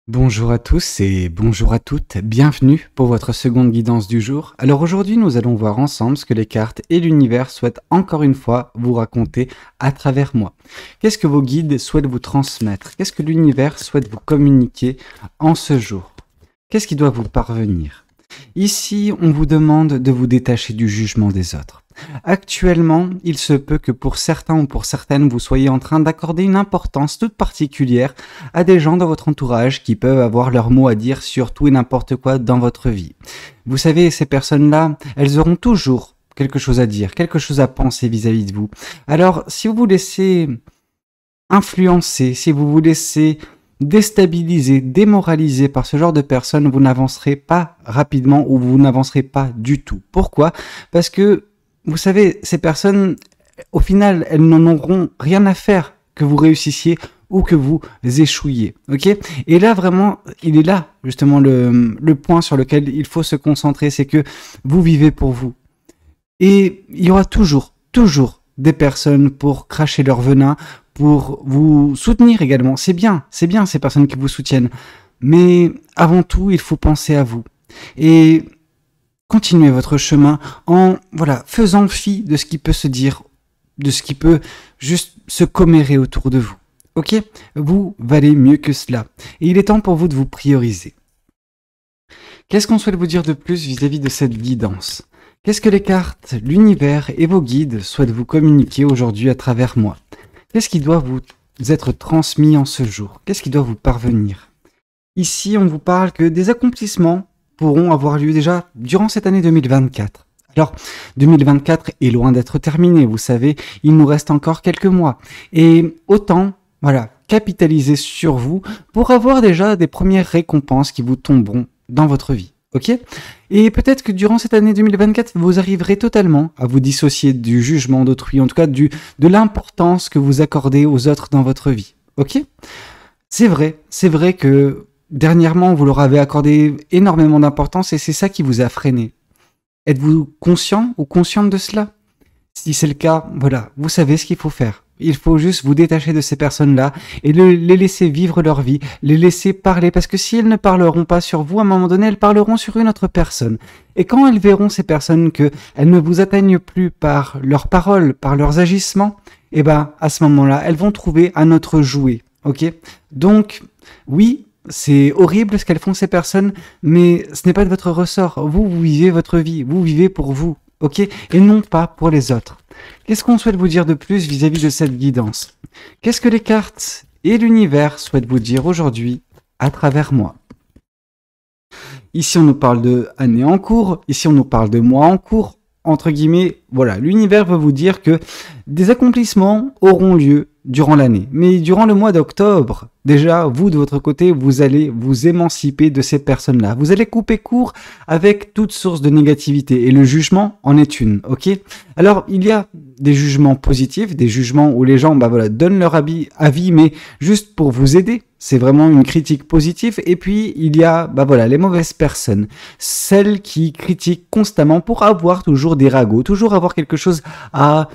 Bonjour à tous et bonjour à toutes, bienvenue pour votre seconde guidance du jour. Alors aujourd'hui nous allons voir ensemble ce que les cartes et l'univers souhaitent encore une fois vous raconter à travers moi. Qu'est-ce que vos guides souhaitent vous transmettre? Qu'est-ce que l'univers souhaite vous communiquer en ce jour? Qu'est-ce qui doit vous parvenir? Ici on vous demande de vous détacher du jugement des autres. Actuellement, il se peut que pour certains ou pour certaines, vous soyez en train d'accorder une importance toute particulière à des gens dans votre entourage qui peuvent avoir leur mot à dire sur tout et n'importe quoi dans votre vie. Vous savez, ces personnes-là, elles auront toujours quelque chose à dire, quelque chose à penser vis-à-vis de vous. Alors, si vous vous laissez influencer, si vous vous laissez déstabiliser, démoraliser par ce genre de personnes, vous n'avancerez pas rapidement ou vous n'avancerez pas du tout. Pourquoi? Parce que vous savez, ces personnes, au final, elles n'en auront rien à faire que vous réussissiez ou que vous échouiez, ok? Et là, vraiment, il est là, justement, le point sur lequel il faut se concentrer, c'est que vous vivez pour vous. Et il y aura toujours des personnes pour cracher leur venin, pour vous soutenir également. C'est bien ces personnes qui vous soutiennent. Mais avant tout, il faut penser à vous. Et continuez votre chemin en faisant fi de ce qui peut se dire, de ce qui peut juste se commérer autour de vous. Ok? Vous valez mieux que cela. Et il est temps pour vous de vous prioriser. Qu'est-ce qu'on souhaite vous dire de plus vis-à-vis de cette guidance? Qu'est-ce que les cartes, l'univers et vos guides souhaitent vous communiquer aujourd'hui à travers moi? Qu'est-ce qui doit vous être transmis en ce jour? Qu'est-ce qui doit vous parvenir? Ici, on vous parle que des accomplissements pourront avoir lieu déjà durant cette année 2024. Alors, 2024 est loin d'être terminé, vous savez, il nous reste encore quelques mois. Et autant, capitaliser sur vous pour avoir déjà des premières récompenses qui vous tomberont dans votre vie. Ok? Et peut-être que durant cette année 2024, vous arriverez totalement à vous dissocier du jugement d'autrui, en tout cas de l'importance que vous accordez aux autres dans votre vie. Ok? C'est vrai que dernièrement, vous leur avez accordé énormément d'importance et c'est ça qui vous a freiné. Êtes-vous conscient ou consciente de cela? Si c'est le cas, vous savez ce qu'il faut faire. Il faut juste vous détacher de ces personnes-là et les laisser vivre leur vie, les laisser parler, parce que si elles ne parleront pas sur vous, à un moment donné, elles parleront sur une autre personne. Et quand elles verront ces personnes qu'elles ne vous atteignent plus par leurs paroles, par leurs agissements, à ce moment-là, elles vont trouver un autre jouet. Ok? Donc, oui, c'est horrible ce qu'elles font ces personnes, mais ce n'est pas de votre ressort. Vous vivez votre vie, vous vivez pour vous, ok? Et non pas pour les autres. Qu'est-ce qu'on souhaite vous dire de plus vis-à-vis de cette guidance? Qu'est-ce que les cartes et l'univers souhaitent vous dire aujourd'hui à travers moi? Ici, on nous parle de année en cours, ici, on nous parle de mois en cours. Entre guillemets, l'univers veut vous dire que des accomplissements auront lieu durant l'année. Mais durant le mois d'octobre, déjà, vous, de votre côté, vous allez vous émanciper de ces personnes-là. Vous allez couper court avec toute source de négativité. Et le jugement en est une, ok? Alors, il y a des jugements positifs, des jugements où les gens donnent leur avis, mais juste pour vous aider. C'est vraiment une critique positive. Et puis, il y a les mauvaises personnes. Celles qui critiquent constamment pour avoir toujours des ragots, toujours avoir quelque chose à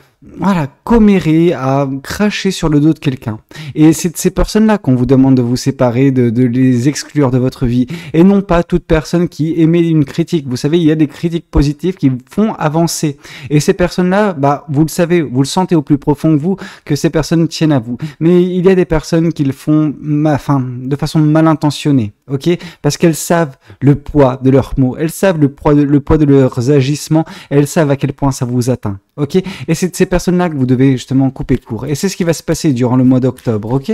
commérer, à cracher sur le dos de quelqu'un. Et c'est de ces personnes-là qu'on vous demande de vous séparer, de les exclure de votre vie. Et non pas toute personne qui émet une critique. Vous savez, il y a des critiques positives qui font avancer. Et ces personnes-là, vous le savez, vous le sentez au plus profond de vous, que ces personnes tiennent à vous. Mais il y a des personnes qui le font de façon mal intentionnée. Ok? Parce qu'elles savent le poids de leurs mots, elles savent le poids de leurs agissements, elles savent à quel point ça vous atteint. Ok? Et c'est de ces personnes-là que vous devez justement couper court. Et c'est ce qui va se passer durant le mois d'octobre. Ok?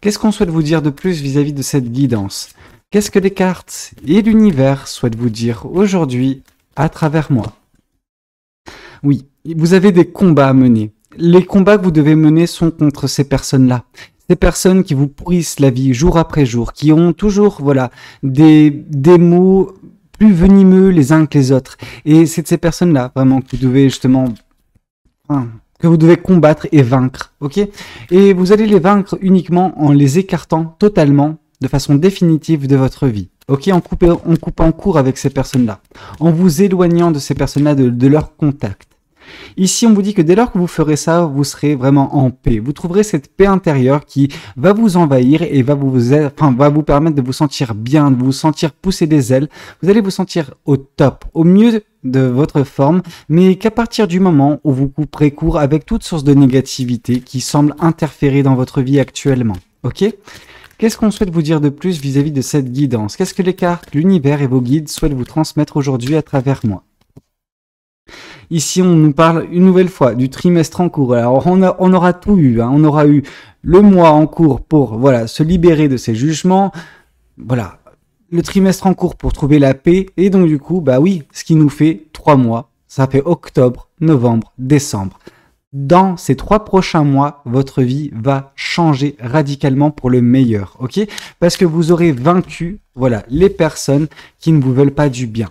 Qu'est-ce qu'on souhaite vous dire de plus vis-à-vis de cette guidance? Qu'est-ce que les cartes et l'univers souhaitent vous dire aujourd'hui à travers moi? Oui, vous avez des combats à mener. Les combats que vous devez mener sont contre ces personnes-là. Ces personnes qui vous pourrissent la vie jour après jour, qui ont toujours des mots plus venimeux les uns que les autres. Et c'est de ces personnes-là vraiment que vous devez justement que vous devez combattre et vaincre, ok? Et vous allez les vaincre uniquement en les écartant totalement, de façon définitive de votre vie, ok? En coupant court avec ces personnes-là, en vous éloignant de ces personnes-là, de leur contact. Ici, on vous dit que dès lors que vous ferez ça, vous serez vraiment en paix. Vous trouverez cette paix intérieure qui va vous envahir et va va vous permettre de vous sentir bien, de vous sentir pousser des ailes. Vous allez vous sentir au top, au mieux de votre forme, mais qu'à partir du moment où vous couperez court avec toute source de négativité qui semble interférer dans votre vie actuellement. Ok ? Qu'est-ce qu'on souhaite vous dire de plus vis-à-vis de cette guidance? Qu'est-ce que les cartes, l'univers et vos guides souhaitent vous transmettre aujourd'hui à travers moi? Ici, on nous parle une nouvelle fois du trimestre en cours. Alors, on aura tout eu. Hein. On aura eu le mois en cours pour se libérer de ces jugements. Voilà, le trimestre en cours pour trouver la paix. Et donc, du coup, ce qui nous fait 3 mois. Ça fait octobre, novembre, décembre. Dans ces 3 prochains mois, votre vie va changer radicalement pour le meilleur. Ok ? Parce que vous aurez vaincu les personnes qui ne vous veulent pas du bien.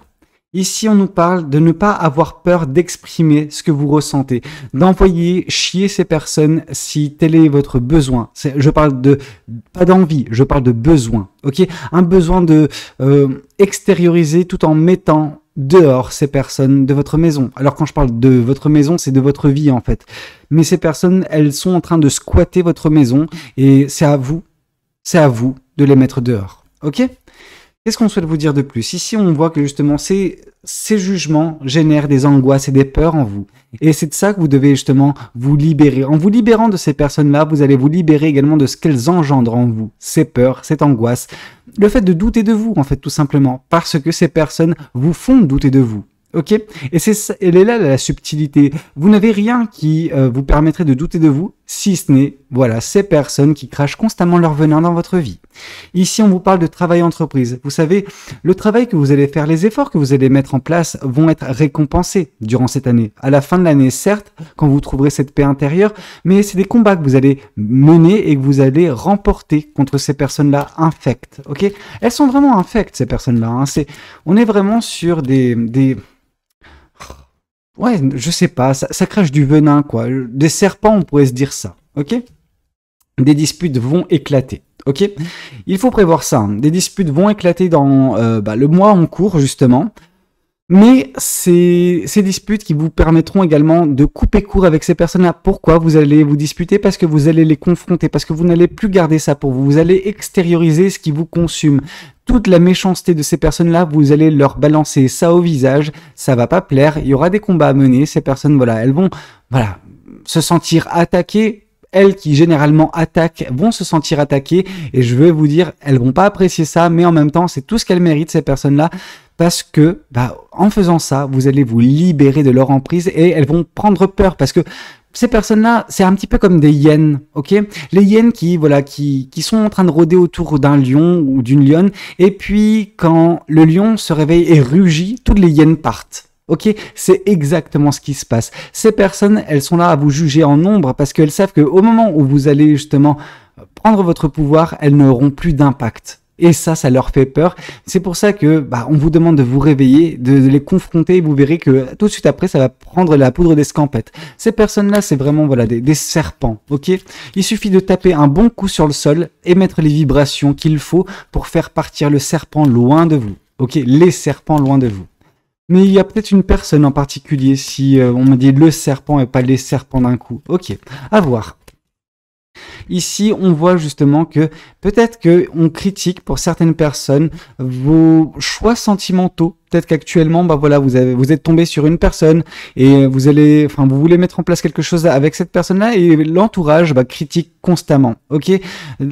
Ici, on nous parle de ne pas avoir peur d'exprimer ce que vous ressentez, d'envoyer chier ces personnes si tel est votre besoin. Je parle pas d'envie, je parle de besoin. Ok, un besoin de extérioriser tout en mettant dehors ces personnes de votre maison. Alors quand je parle de votre maison, c'est de votre vie en fait. Mais ces personnes, elles sont en train de squatter votre maison et c'est à vous de les mettre dehors. Ok ? Qu'est-ce qu'on souhaite vous dire de plus? Ici, on voit que justement, ces jugements génèrent des angoisses et des peurs en vous. Et c'est de ça que vous devez justement vous libérer. En vous libérant de ces personnes-là, vous allez vous libérer également de ce qu'elles engendrent en vous. Ces peurs, cette angoisse, le fait de douter de vous, en fait, tout simplement. Parce que ces personnes vous font douter de vous. Ok? Et elle est là la subtilité. Vous n'avez rien qui vous permettrait de douter de vous, si ce n'est, ces personnes qui crachent constamment leur venin dans votre vie. Ici, on vous parle de travail entreprise. Vous savez, le travail que vous allez faire, les efforts que vous allez mettre en place vont être récompensés durant cette année. À la fin de l'année, certes, quand vous trouverez cette paix intérieure, mais c'est des combats que vous allez mener et que vous allez remporter contre ces personnes-là infectes. Ok? Elles sont vraiment infectes, ces personnes-là. Hein. On est vraiment sur ouais, je sais pas, ça crache du venin, quoi. Des serpents, on pourrait se dire ça, ok? Des disputes vont éclater, ok? Il faut prévoir ça, hein. Des disputes vont éclater dans le mois en cours, justement. Mais c'est ces disputes qui vous permettront également de couper court avec ces personnes-là. Pourquoi vous allez vous disputer? Parce que vous allez les confronter, parce que vous n'allez plus garder ça pour vous. Vous allez extérioriser ce qui vous consume. Toute la méchanceté de ces personnes-là, vous allez leur balancer ça au visage. Ça va pas plaire. Il y aura des combats à mener. Ces personnes, elles vont, se sentir attaquées. Elles qui généralement attaquent vont se sentir attaquées. Et je veux vous dire, elles vont pas apprécier ça, mais en même temps, c'est tout ce qu'elles méritent, ces personnes-là. Parce que, en faisant ça, vous allez vous libérer de leur emprise et elles vont prendre peur parce que ces personnes-là, c'est un petit peu comme des hyènes, ok? Les hyènes qui sont en train de rôder autour d'un lion ou d'une lionne et puis quand le lion se réveille et rugit, toutes les hyènes partent. Ok, c'est exactement ce qui se passe. Ces personnes, elles sont là à vous juger en nombre parce qu'elles savent qu'au moment où vous allez justement prendre votre pouvoir, elles n'auront plus d'impact. Et ça leur fait peur. C'est pour ça que on vous demande de vous réveiller, de les confronter. Et vous verrez que tout de suite après, ça va prendre la poudre d'escampette. Ces personnes-là, c'est vraiment des serpents. Ok, il suffit de taper un bon coup sur le sol, émettre les vibrations qu'il faut pour faire partir le serpent loin de vous. Ok, les serpents loin de vous. Mais il y a peut-être une personne en particulier si on me dit le serpent et pas les serpents d'un coup. Ok, à voir. Ici, on voit justement que peut-être qu'on critique pour certaines personnes vos choix sentimentaux. Peut-être qu'actuellement, vous êtes tombé sur une personne et vous voulez mettre en place quelque chose avec cette personne-là et l'entourage critique constamment. Ok,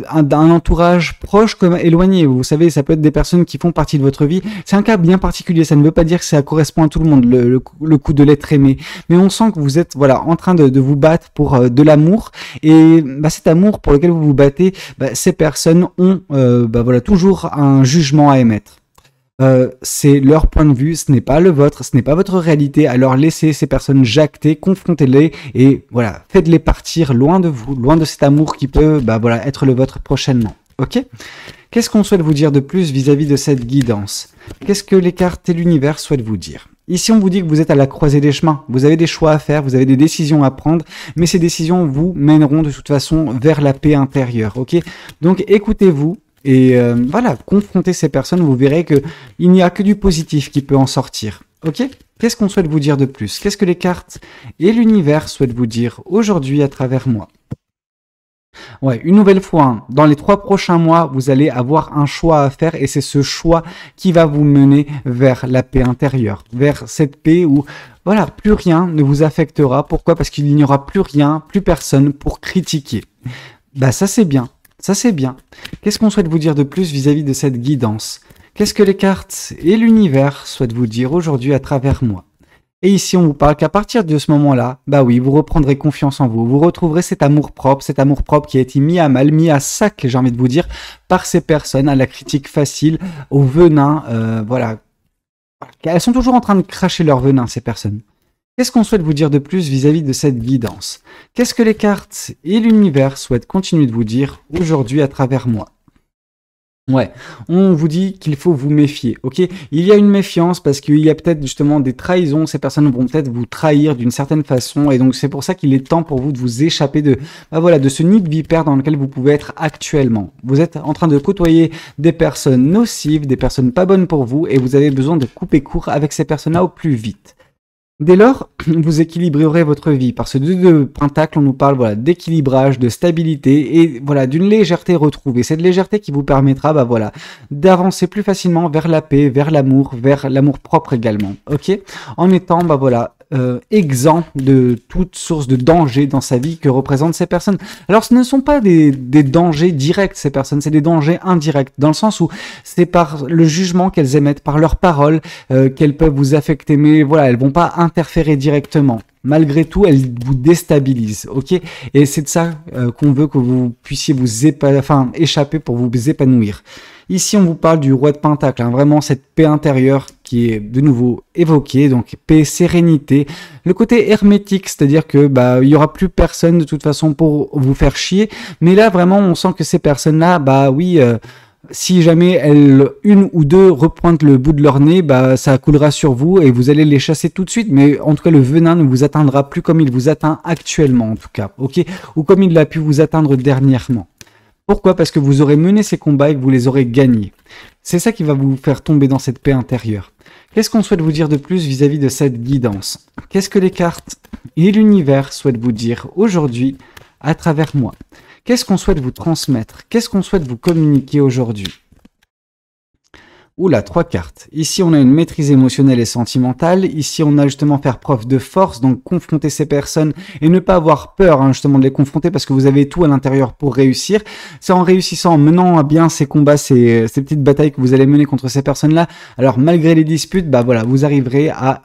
un entourage proche comme éloigné. Vous savez, ça peut être des personnes qui font partie de votre vie. C'est un cas bien particulier. Ça ne veut pas dire que ça correspond à tout le monde, le coup de l'être aimé. Mais on sent que vous êtes en train de vous battre pour de l'amour et cet amour pour lequel vous vous battez, ces personnes ont toujours un jugement à émettre. C'est leur point de vue, ce n'est pas le vôtre, ce n'est pas votre réalité, alors laissez ces personnes jacter, confrontez-les et faites-les partir loin de vous, loin de cet amour qui peut être le vôtre prochainement. Ok? Qu'est-ce qu'on souhaite vous dire de plus vis-à-vis de cette guidance? Qu'est-ce que les cartes et l'univers souhaitent vous dire? Ici, on vous dit que vous êtes à la croisée des chemins. Vous avez des choix à faire, vous avez des décisions à prendre, mais ces décisions vous mèneront de toute façon vers la paix intérieure. Ok? Donc, écoutez-vous. Et confrontez ces personnes, vous verrez que il n'y a que du positif qui peut en sortir. Ok? Qu'est-ce qu'on souhaite vous dire de plus? Qu'est-ce que les cartes et l'univers souhaitent vous dire aujourd'hui à travers moi? Ouais, une nouvelle fois, hein, dans les 3 prochains mois, vous allez avoir un choix à faire et c'est ce choix qui va vous mener vers la paix intérieure, vers cette paix où, voilà, plus rien ne vous affectera. Pourquoi? Parce qu'il n'y aura plus rien, plus personne pour critiquer. Bah ça c'est bien, ça c'est bien. Qu'est-ce qu'on souhaite vous dire de plus vis-à-vis de cette guidance? Qu'est-ce que les cartes et l'univers souhaitent vous dire aujourd'hui à travers moi? Et ici, on vous parle qu'à partir de ce moment-là, bah oui, vous reprendrez confiance en vous. Vous retrouverez cet amour-propre qui a été mis à mal, mis à sac, j'ai envie de vous dire, par ces personnes, à la critique facile, au venin, voilà. Elles sont toujours en train de cracher leur venin, ces personnes. Qu'est-ce qu'on souhaite vous dire de plus vis-à-vis de cette guidance? Qu'est-ce que les cartes et l'univers souhaitent continuer de vous dire aujourd'hui à travers moi? Ouais, on vous dit qu'il faut vous méfier, ok? Il y a une méfiance parce qu'il y a peut-être justement des trahisons, ces personnes vont peut-être vous trahir d'une certaine façon et donc c'est pour ça qu'il est temps pour vous de vous échapper de, bah voilà, de ce nid de vipère dans lequel vous pouvez être actuellement. Vous êtes en train de côtoyer des personnes nocives, des personnes pas bonnes pour vous et vous avez besoin de couper court avec ces personnes-là au plus vite. Dès lors, vous équilibrerez votre vie. Par ce 2 de Pentacle, on nous parle voilà, d'équilibrage, de stabilité et voilà, d'une légèreté retrouvée. Cette légèreté qui vous permettra bah, voilà, d'avancer plus facilement vers la paix, vers l'amour propre également. Ok? En étant bah, voilà, exempt de toute source de danger dans sa vie que représentent ces personnes. Alors ce ne sont pas des dangers directs ces personnes, c'est des dangers indirects, dans le sens où c'est par le jugement qu'elles émettent, par leurs paroles, qu'elles peuvent vous affecter, mais voilà, elles vont pas interférer directement. Malgré tout, elles vous déstabilisent, ok? Et c'est de ça qu'on veut que vous puissiez vous échapper pour vous épanouir. Ici, on vous parle du roi de Pentacle, hein, vraiment cette paix intérieure qui est de nouveau évoquée, donc paix, sérénité. Le côté hermétique, c'est-à-dire que bah il y aura plus personne de toute façon pour vous faire chier. Mais là, vraiment, on sent que ces personnes-là, bah oui. Si jamais une ou deux repointent le bout de leur nez, bah ça coulera sur vous et vous allez les chasser tout de suite. Mais en tout cas, le venin ne vous atteindra plus comme il vous atteint actuellement, en tout cas, ok, ou comme il a pu vous atteindre dernièrement. Pourquoi? Parce que vous aurez mené ces combats et que vous les aurez gagnés. C'est ça qui va vous faire tomber dans cette paix intérieure. Qu'est-ce qu'on souhaite vous dire de plus vis-à-vis de cette guidance? Qu'est-ce que les cartes et l'univers souhaitent vous dire aujourd'hui à travers moi? Qu'est-ce qu'on souhaite vous transmettre? Qu'est-ce qu'on souhaite vous communiquer aujourd'hui? Oula, 3 cartes. Ici, on a une maîtrise émotionnelle et sentimentale. Ici, on a justement faire preuve de force, donc confronter ces personnes et ne pas avoir peur hein, justement de les confronter parce que vous avez tout à l'intérieur pour réussir. C'est en réussissant, en menant à bien ces combats, ces petites batailles que vous allez mener contre ces personnes-là. Alors, malgré les disputes, bah voilà, vous arriverez à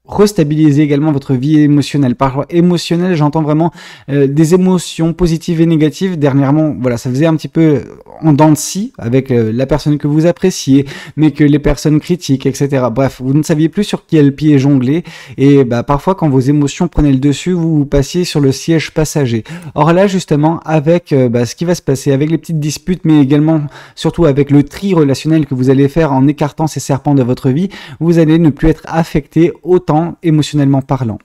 restabiliser également votre vie émotionnelle. Par émotionnel, j'entends vraiment des émotions positives et négatives. Dernièrement, voilà, ça faisait un petit peu en dents de scie avec la personne que vous appréciez, mais que les personnes critiquent, etc. Bref, vous ne saviez plus sur quel pied jongler et bah, parfois quand vos émotions prenaient le dessus, vous passiez sur le siège passager. Or là, justement, avec ce qui va se passer, avec les petites disputes, mais également surtout avec le tri relationnel que vous allez faire en écartant ces serpents de votre vie, vous allez ne plus être affecté autant émotionnellement parlant.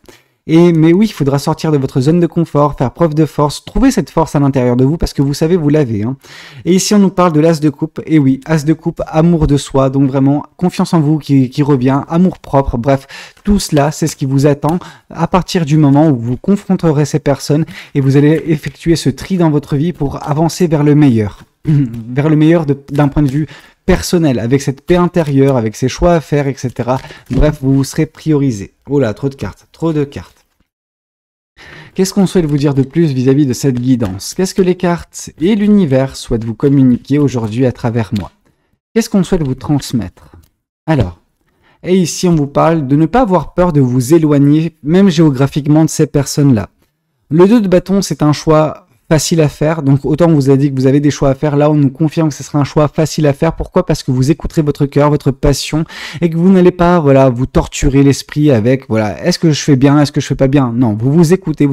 Mais oui, il faudra sortir de votre zone de confort, faire preuve de force, trouver cette force à l'intérieur de vous parce que vous savez, vous l'avez. Hein. Et ici, on nous parle de l'as de coupe. Et oui, as de coupe, amour de soi, donc vraiment confiance en vous qui revient, amour propre, bref, tout cela, c'est ce qui vous attend à partir du moment où vous confronterez ces personnes et vous allez effectuer ce tri dans votre vie pour avancer vers le meilleur. Vers le meilleur d'un point de vue personnel, avec cette paix intérieure, avec ses choix à faire, etc. Bref, vous serez priorisé. Oh là, trop de cartes, trop de cartes. Qu'est-ce qu'on souhaite vous dire de plus vis-à-vis de cette guidance? Qu'est-ce que les cartes et l'univers souhaitent vous communiquer aujourd'hui à travers moi? Qu'est-ce qu'on souhaite vous transmettre? Alors, et ici on vous parle de ne pas avoir peur de vous éloigner, même géographiquement, de ces personnes-là. Le 2 de bâton, c'est un choix facile à faire, donc autant on vous a dit que vous avez des choix à faire, là on nous confirme que ce sera un choix facile à faire. Pourquoi? Parce que vous écouterez votre cœur, votre passion, et que vous n'allez pas voilà vous torturer l'esprit avec voilà est-ce que je fais bien, est-ce que je fais pas bien. Non, vous écoutez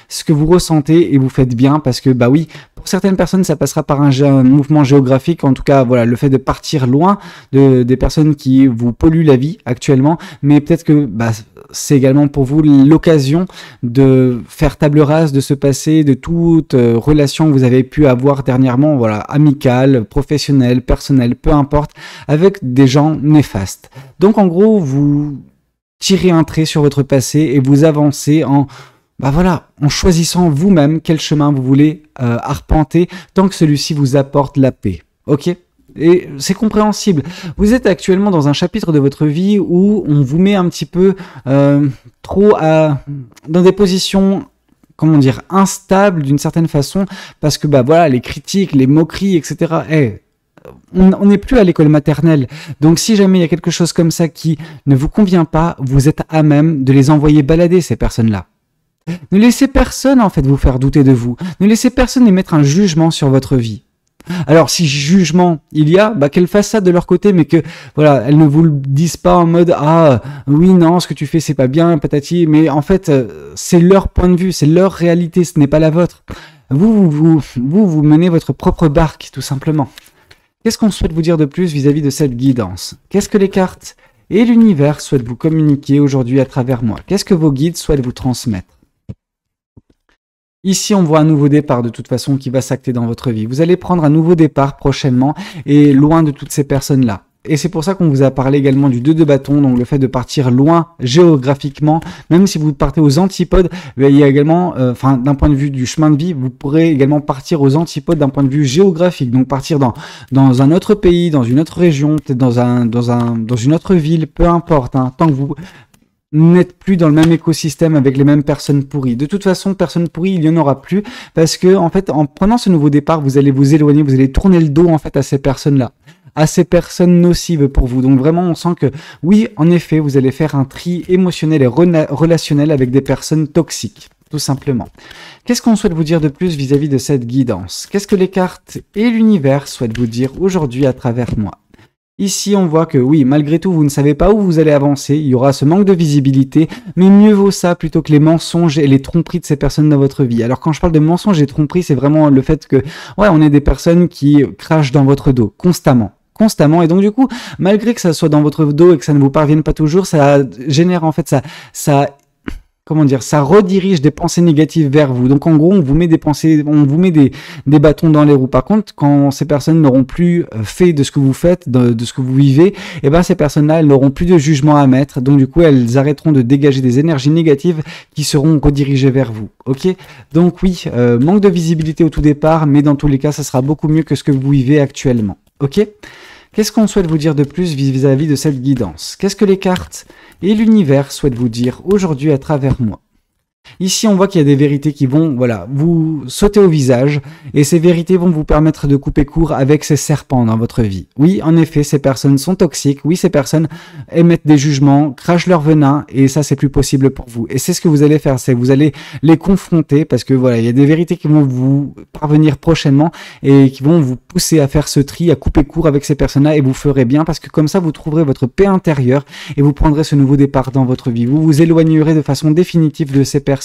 ce que vous ressentez et vous faites bien parce que bah oui, pour certaines personnes ça passera par un mouvement géographique, en tout cas voilà le fait de partir loin des personnes qui vous polluent la vie actuellement, mais peut-être que bah c'est également pour vous l'occasion de faire table rase de ce passé, de toute relation que vous avez pu avoir dernièrement, voilà, amicale, professionnelle, personnelle, peu importe, avec des gens néfastes. Donc en gros, vous tirez un trait sur votre passé et vous avancez en en choisissant vous-même quel chemin vous voulez arpenter tant que celui-ci vous apporte la paix. Ok ? Et c'est compréhensible. Vous êtes actuellement dans un chapitre de votre vie où on vous met un petit peu dans des positions, comment dire, instables d'une certaine façon, parce que les critiques, les moqueries, etc. On n'est plus à l'école maternelle. Donc si jamais il y a quelque chose comme ça qui ne vous convient pas, vous êtes à même de les envoyer balader, ces personnes-là. Ne laissez personne en fait vous faire douter de vous. Ne laissez personne émettre un jugement sur votre vie. Alors si jugement il y a, qu'elles fassent ça de leur côté, mais que voilà, elles ne vous le disent pas en mode oui non, ce que tu fais c'est pas bien, patati, mais en fait c'est leur point de vue, c'est leur réalité, ce n'est pas la vôtre. Vous menez votre propre barque tout simplement. Qu'est-ce qu'on souhaite vous dire de plus vis-à-vis de cette guidance? Qu'est-ce que les cartes et l'univers souhaitent vous communiquer aujourd'hui à travers moi? Qu'est-ce que vos guides souhaitent vous transmettre? Ici, on voit un nouveau départ de toute façon qui va s'acter dans votre vie. Vous allez prendre un nouveau départ prochainement et loin de toutes ces personnes-là. Et c'est pour ça qu'on vous a parlé également du 2 de bâton, donc le fait de partir loin géographiquement, même si vous partez aux antipodes, il y a également, d'un point de vue du chemin de vie, vous pourrez également partir aux antipodes d'un point de vue géographique, donc partir dans un autre pays, dans une autre région, peut-être dans une autre ville, peu importe, tant que vous n'êtes plus dans le même écosystème avec les mêmes personnes pourries. De toute façon, personnes pourries, il n'y en aura plus parce que, en fait, en prenant ce nouveau départ, vous allez vous éloigner, vous allez tourner le dos, en fait, à ces personnes-là, à ces personnes nocives pour vous. Donc vraiment, on sent que, oui, en effet, vous allez faire un tri émotionnel et relationnel avec des personnes toxiques, tout simplement. Qu'est-ce qu'on souhaite vous dire de plus vis-à-vis de cette guidance? Qu'est-ce que les cartes et l'univers souhaitent vous dire aujourd'hui à travers moi? Ici, on voit que oui, malgré tout, vous ne savez pas où vous allez avancer, il y aura ce manque de visibilité, mais mieux vaut ça plutôt que les mensonges et les tromperies de ces personnes dans votre vie. Alors quand je parle de mensonges et tromperies, c'est vraiment le fait que, on est des personnes qui crachent dans votre dos, constamment. Et donc du coup, malgré que ça soit dans votre dos et que ça ne vous parvienne pas toujours, ça génère en fait, ça redirige des pensées négatives vers vous. Donc en gros, on vous met des bâtons dans les roues. Par contre, quand ces personnes n'auront plus fait de ce que vous faites, de ce que vous vivez, ces personnes-là, elles n'auront plus de jugement à mettre. Donc du coup, elles arrêteront de dégager des énergies négatives qui seront redirigées vers vous. Ok? Donc oui, manque de visibilité au tout départ, mais dans tous les cas, ça sera beaucoup mieux que ce que vous vivez actuellement. Ok? Qu'est-ce qu'on souhaite vous dire de plus vis-à-vis de cette guidance? Qu'est-ce que les cartes et l'univers souhaitent vous dire aujourd'hui à travers moi? Ici, on voit qu'il y a des vérités qui vont, vous sauter au visage, et ces vérités vont vous permettre de couper court avec ces serpents dans votre vie. Oui, en effet, ces personnes sont toxiques. Oui, ces personnes émettent des jugements, crachent leur venin, et ça, c'est plus possible pour vous. Et c'est ce que vous allez faire, c'est que vous allez les confronter, parce que il y a des vérités qui vont vous parvenir prochainement, et qui vont vous pousser à faire ce tri, à couper court avec ces personnes-là, et vous ferez bien, parce que comme ça, vous trouverez votre paix intérieure, et vous prendrez ce nouveau départ dans votre vie. Vous vous éloignerez de façon définitive de ces personnes.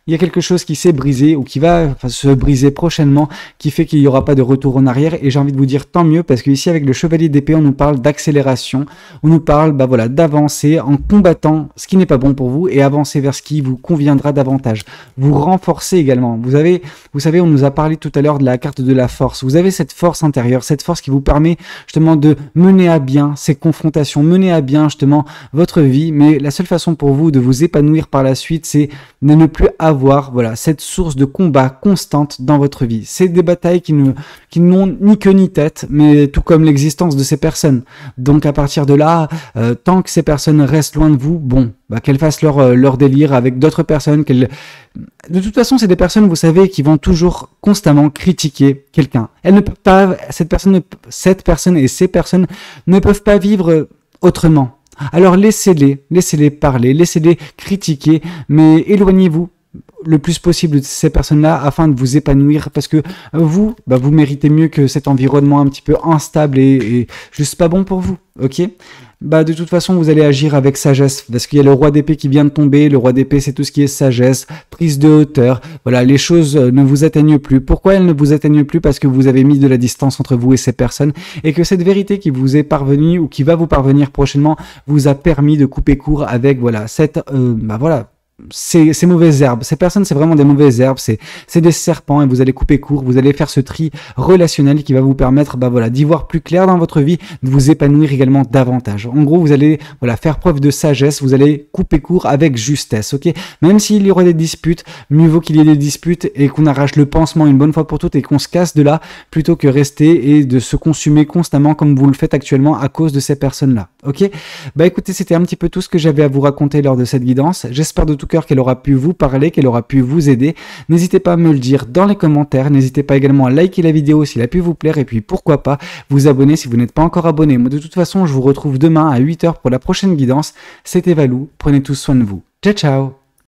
Il y a quelque chose qui s'est brisé ou qui va se briser prochainement qui fait qu'il n'y aura pas de retour en arrière, et j'ai envie de vous dire tant mieux, parce que ici avec le chevalier d'épée on nous parle d'accélération, on nous parle d'avancer en combattant ce qui n'est pas bon pour vous et avancer vers ce qui vous conviendra davantage. Vous renforcez également. Vous savez, on nous a parlé tout à l'heure de la carte de la force. Vous avez cette force intérieure, cette force qui vous permet justement de mener à bien ces confrontations, mener à bien justement votre vie, mais la seule façon pour vous de vous épanouir par la suite, c'est de ne plus avoir cette source de combat constante dans votre vie. C'est des batailles qui n'ont ni queue ni tête, mais tout comme l'existence de ces personnes. Donc à partir de là, tant que ces personnes restent loin de vous, qu'elles fassent leur délire avec d'autres personnes. De toute façon, c'est des personnes, vous savez, qui vont toujours constamment critiquer quelqu'un. Elles ne peuvent pas, cette personne et ces personnes ne peuvent pas vivre autrement. Alors laissez-les parler, laissez-les critiquer, mais éloignez-vous le plus possible de ces personnes-là afin de vous épanouir parce que vous méritez mieux que cet environnement un petit peu instable et juste pas bon pour vous, ok? De toute façon, vous allez agir avec sagesse parce qu'il y a le roi d'épée qui vient de tomber. Le roi d'épée, c'est tout ce qui est sagesse, prise de hauteur. Voilà, les choses ne vous atteignent plus. Pourquoi elles ne vous atteignent plus? Parce que vous avez mis de la distance entre vous et ces personnes et que cette vérité qui vous est parvenue ou qui va vous parvenir prochainement vous a permis de couper court avec, voilà, ces mauvaises herbes. Ces personnes, c'est vraiment des mauvaises herbes, c'est des serpents et vous allez couper court, vous allez faire ce tri relationnel qui va vous permettre d'y voir plus clair dans votre vie, de vous épanouir également davantage. En gros, vous allez faire preuve de sagesse, vous allez couper court avec justesse, ok? Même s'il y aura des disputes, mieux vaut qu'il y ait des disputes et qu'on arrache le pansement une bonne fois pour toutes et qu'on se casse de là plutôt que rester et de se consumer constamment comme vous le faites actuellement à cause de ces personnes-là, ok? Écoutez, c'était un petit peu tout ce que j'avais à vous raconter lors de cette guidance. J'espère de tout cœur qu'elle aura pu vous parler, qu'elle aura pu vous aider. N'hésitez pas à me le dire dans les commentaires. N'hésitez pas également à liker la vidéo s'il a pu vous plaire et puis pourquoi pas vous abonner si vous n'êtes pas encore abonné. Moi de toute façon, je vous retrouve demain à 8 h pour la prochaine guidance. C'était Valou. Prenez tous soin de vous. Ciao ciao.